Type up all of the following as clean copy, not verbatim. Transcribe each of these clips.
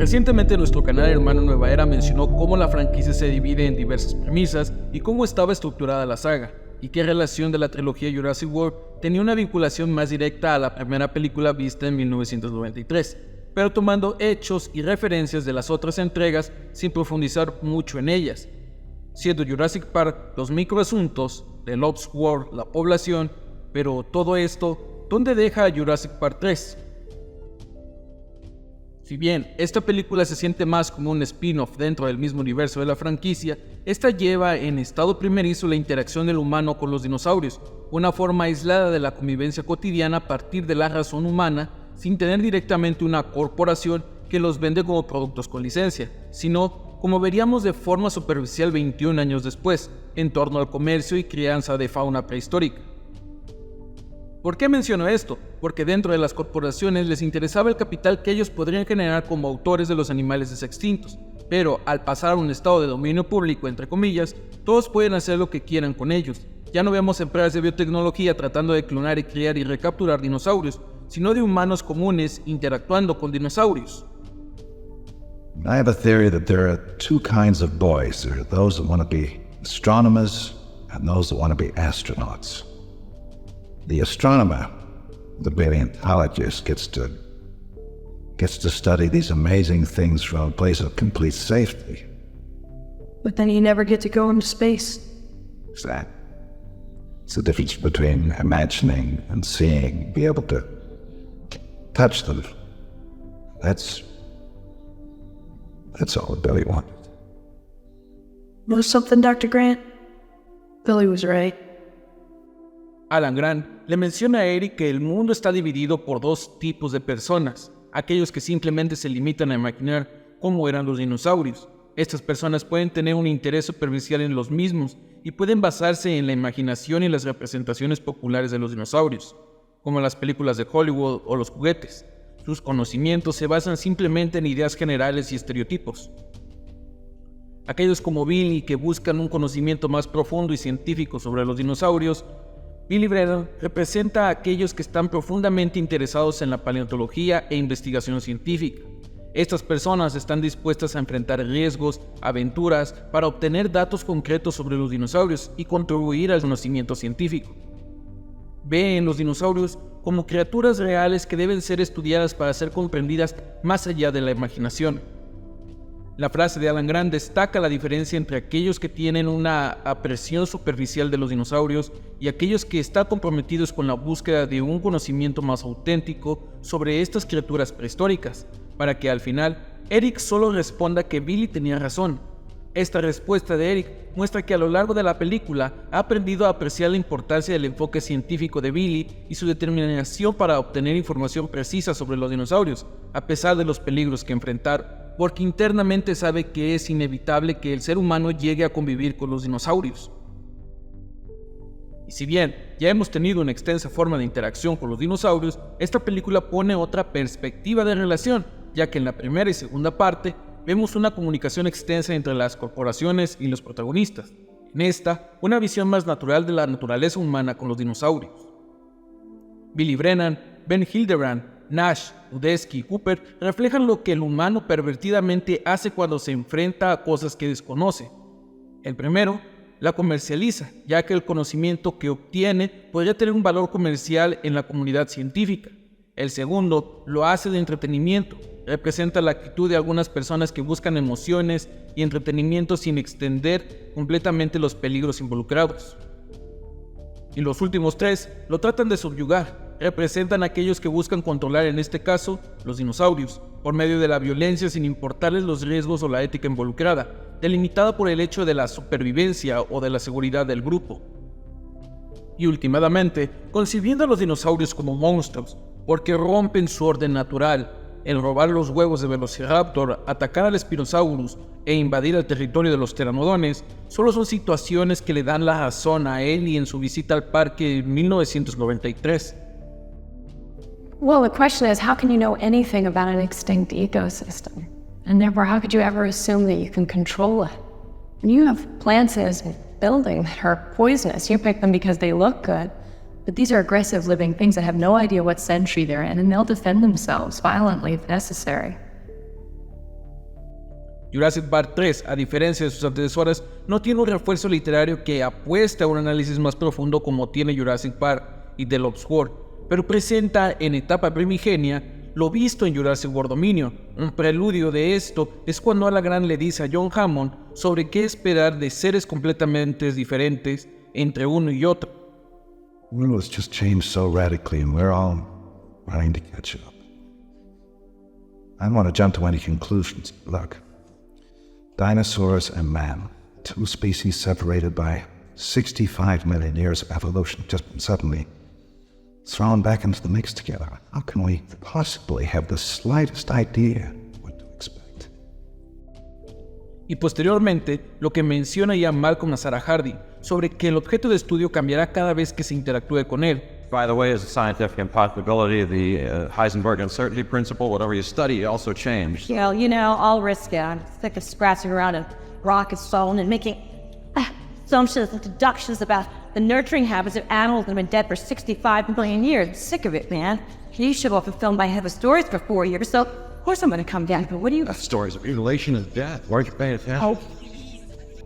Recientemente nuestro canal hermano Nueva Era mencionó cómo la franquicia se divide en diversas premisas y cómo estaba estructurada la saga, y qué relación de la trilogía Jurassic World tenía una vinculación más directa a la primera película vista en 1993, pero tomando hechos y referencias de las otras entregas sin profundizar mucho en ellas, siendo Jurassic Park los microasuntos, The Lost World la población, pero todo esto, ¿dónde deja a Jurassic Park 3? Si bien esta película se siente más como un spin-off dentro del mismo universo de la franquicia, esta lleva en estado primerizo la interacción del humano con los dinosaurios, una forma aislada de la convivencia cotidiana a partir de la razón humana, sin tener directamente una corporación que los vende como productos con licencia, sino como veríamos de forma superficial 21 años después, en torno al comercio y crianza de fauna prehistórica. ¿Por qué menciono esto? Porque dentro de las corporaciones les interesaba el capital que ellos podrían generar como autores de los animales extintos, pero al pasar a un estado de dominio público, entre comillas, todos pueden hacer lo que quieran con ellos. Ya no vemos empresas de biotecnología tratando de clonar y criar y recapturar dinosaurios, sino de humanos comunes interactuando con dinosaurios. I have a theory that there are two kinds of boys. There are those that want to be astronomers and those that want to be astronauts. The astronomer, the paleontologist, gets to study these amazing things from a place of complete safety. But then you never get to go into space. Exactly. It's the difference between imagining and seeing, be able to touch them. That's all Billy wanted. Know something, Dr. Grant? Billy was right. Alan Grant le menciona a Eric que el mundo está dividido por dos tipos de personas, aquellos que simplemente se limitan a imaginar cómo eran los dinosaurios. Estas personas pueden tener un interés superficial en los mismos y pueden basarse en la imaginación y las representaciones populares de los dinosaurios, como las películas de Hollywood o los juguetes. Sus conocimientos se basan simplemente en ideas generales y estereotipos. Aquellos como Billy que buscan un conocimiento más profundo y científico sobre los dinosaurios, Billy Brennan representa a aquellos que están profundamente interesados en la paleontología e investigación científica. Estas personas están dispuestas a enfrentar riesgos, aventuras, para obtener datos concretos sobre los dinosaurios y contribuir al conocimiento científico. Ve en los dinosaurios como criaturas reales que deben ser estudiadas para ser comprendidas más allá de la imaginación. La frase de Alan Grant destaca la diferencia entre aquellos que tienen una apreciación superficial de los dinosaurios y aquellos que están comprometidos con la búsqueda de un conocimiento más auténtico sobre estas criaturas prehistóricas, para que al final Eric solo responda que Billy tenía razón. Esta respuesta de Eric muestra que a lo largo de la película ha aprendido a apreciar la importancia del enfoque científico de Billy y su determinación para obtener información precisa sobre los dinosaurios, a pesar de los peligros que enfrentar, porque internamente sabe que es inevitable que el ser humano llegue a convivir con los dinosaurios. Y si bien ya hemos tenido una extensa forma de interacción con los dinosaurios, esta película pone otra perspectiva de relación, ya que en la primera y segunda parte vemos una comunicación extensa entre las corporaciones y los protagonistas. En esta, una visión más natural de la naturaleza humana con los dinosaurios. Billy Brennan, Ben Hildebrand, Nash, Udesky y Cooper reflejan lo que el humano pervertidamente hace cuando se enfrenta a cosas que desconoce. El primero la comercializa, ya que el conocimiento que obtiene podría tener un valor comercial en la comunidad científica. El segundo lo hace de entretenimiento, representa la actitud de algunas personas que buscan emociones y entretenimiento sin extender completamente los peligros involucrados. Y los últimos tres lo tratan de subyugar, representan a aquellos que buscan controlar, en este caso, los dinosaurios, por medio de la violencia sin importarles los riesgos o la ética involucrada, delimitada por el hecho de la supervivencia o de la seguridad del grupo. Y últimamente, concibiendo a los dinosaurios como monstruos, porque rompen su orden natural, el robar los huevos de Velociraptor, atacar al Spinosaurus e invadir el territorio de los pteranodones, solo son situaciones que le dan la razón a Ellie en su visita al parque en 1993. Well, the question is, how can you know anything about an extinct ecosystem? And therefore, how could you ever assume that you can control it? And you have plants in this building that are poisonous. You pick them because they look good. But these are aggressive living things that have no idea what century they're in, and they'll defend themselves violently if necessary. Jurassic Park 3, a diferencia de sus antecesoras, no tiene un refuerzo literario que apuesta a un análisis más profundo como tiene Jurassic Park y The Lost World, pero presenta en etapa primigenia lo visto en Jurassic World Dominion. Un preludio de esto es cuando Alan Grant le dice a John Hammond sobre qué esperar de seres completamente diferentes entre uno y otro. The world has just changed so radically and we're all trying to catch up. I don't want to jump to any conclusions. Look, dinosaurs and man, two species separated by 65 million years of evolution, just suddenly thrown back into the mix together. How can we possibly have the slightest idea what to expect? Y posteriormente, lo que menciona ya Malcolm a Sarah Hardy, sobre que el objeto de estudio cambiará cada vez que se interactúe con él. By the way, as a scientific impossibility, the Heisenberg uncertainty principle, whatever you study, also changed. I'll risk it. I'm sick of scratching around in rock and stone and making assumptions and deductions about the nurturing habits of animals that have been dead for 65 million years. I'm sick of it, man. You show up and film my head with stories for 4 years, so of course I'm going to come down. But what do you... Stories of mutilation and death. Why aren't you paying attention?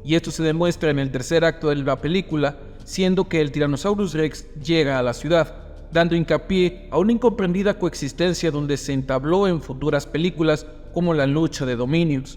Y esto se demuestra en el tercer acto de la película, siendo que el Tyrannosaurus Rex llega a la ciudad, dando hincapié a una incomprendida coexistencia donde se entabló en futuras películas como la lucha de dominios.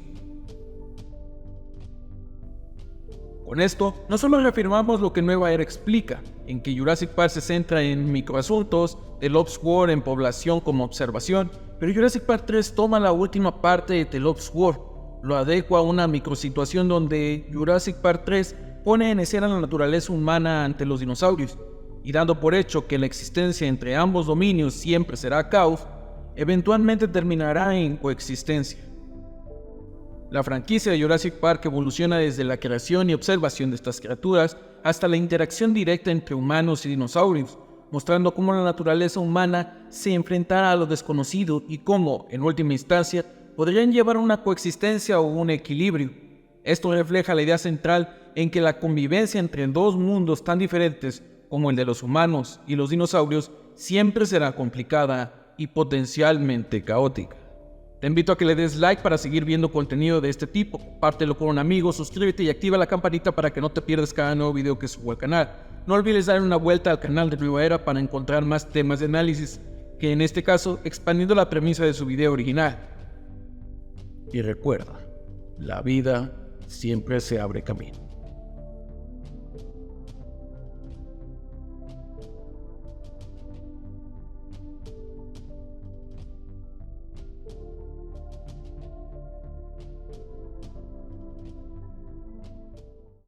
Con esto, no solo reafirmamos lo que Nueva Era explica, en que Jurassic Park se centra en microasuntos, The Lost World en población como observación, pero Jurassic Park 3 toma la última parte de The Lost World, lo adecua a una microsituación donde Jurassic Park 3 pone en escena la naturaleza humana ante los dinosaurios, y dando por hecho que la existencia entre ambos dominios siempre será caos, eventualmente terminará en coexistencia. La franquicia de Jurassic Park evoluciona desde la creación y observación de estas criaturas hasta la interacción directa entre humanos y dinosaurios, mostrando cómo la naturaleza humana se enfrentará a lo desconocido y cómo, en última instancia, podrían llevar a una coexistencia o un equilibrio. Esto refleja la idea central en que la convivencia entre dos mundos tan diferentes como el de los humanos y los dinosaurios siempre será complicada y potencialmente caótica. Te invito a que le des like para seguir viendo contenido de este tipo, compártelo con un amigo, suscríbete y activa la campanita para que no te pierdas cada nuevo video que subo al canal. No olvides dar una vuelta al canal de Nueva Era para encontrar más temas de análisis, que en este caso expandiendo la premisa de su video original. Y recuerda, la vida siempre se abre camino.